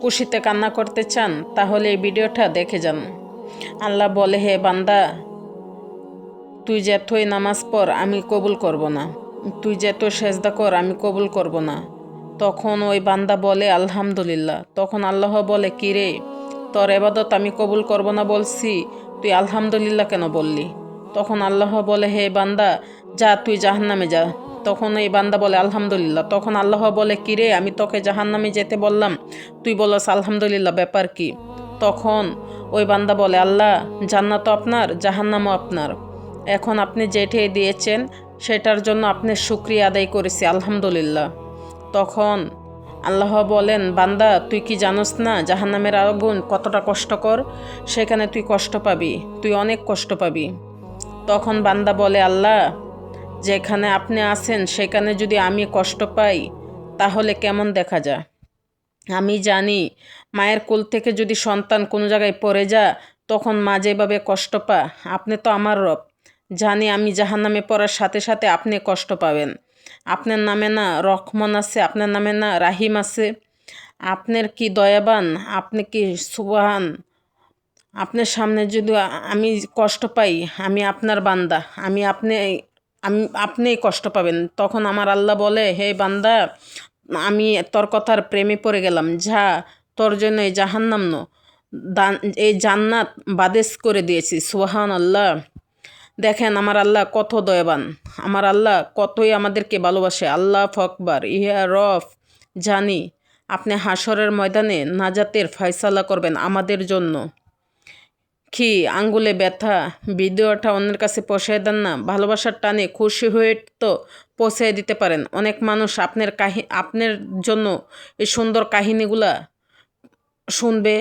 খুশিতে কান্না করতে চান তাহলে এই ভিডিওটা দেখে যান। আল্লাহ বলে, হে বান্দা, তুই যতই নামাজ পড় আমি কবুল করব না, তুই যত সেজদা কর আমি কবুল করব না। তখন ওই বান্দা বলে আলহামদুলিল্লাহ। তখন আল্লাহ বলে, কিরে, তোর এবাদত আমি কবুল করব না বলছি, তুই আলহামদুলিল্লাহ কেন বললি? তখন আল্লাহ বলে, হে বান্দা, যা তুই জাহান্নামে যা। তখন এই বান্দা বলে আলহামদুলিল্লাহ। তখন আল্লাহ বলে, কিরে, আমি তোকে জাহান্নামে যেতে বললাম, তুই বলস আলহামদুলিল্লাহ, ব্যাপার কি? তখন ওই বান্দা বলে, আল্লাহ, জান্নাত আপনার, জাহান্নামও আপনার। এখন আপনি যেটাই দিয়েছেন সেটার জন্য আপনি শুকরিয়া আদায় করেছি, আলহামদুলিল্লাহ। তখন আল্লাহ বলেন, বান্দা, তুই কি জানোস না জাহান্নামের আগুন কতটা কষ্টকর? সেখানে তুই কষ্ট পাবি, তুই অনেক কষ্ট পাবি। তখন বান্দা বলে, আল্লাহ, যেখানে আপনি আছেন সেখানে যদি আমি কষ্ট পাই তাহলে কেমন দেখা যায়? আমি জানি মায়ের কোল থেকে যদি সন্তান কোনো জায়গায় পড়ে যায় তখন মা যেভাবে কষ্ট পা, আপনি তো আমার রব, জানি আমি জাহান্নামে পড়ার সাথে সাথে আপনি কষ্ট পাবেন। আপনার নামে না রহমান আছে, আপনার নামে না রাহিম আছে? আপনার কি দয়াবান, আপনি কি সুবহান। আপনার সামনে যদি আমি কষ্ট পাই, আমি আপনার বান্দা, আপনিই কষ্ট পাবেন। তখন আমার আল্লাহ বলে, হে বান্দা, আমি তোর কথার প্রেমে পড়ে গেলাম, যা, তোর জন্য এই জাহান্নাম এই জান্নাত বাদেশ করে দিয়েছি। সুবহান আল্লাহ। দেখেন আমার আল্লাহ কত দয়াবান, আমার আল্লাহ কতই আমাদেরকে ভালোবাসে। আল্লাহ আকবার, ইয়া রব, জানি আপনি হাসরের ময়দানে নাজাতের ফয়সালা করবেন আমাদের জন্য। কি আঙ্গুলে ব্যথা, ভিডিওটা অন্যের কাছে পৌঁছে দেন না, ভালোবাসার টানে খুশি হয়ে তো পৌঁছে দিতে পারেন। অনেক মানুষ আপনার জন্য এই সুন্দর কাহিনীগুলা শুনবে,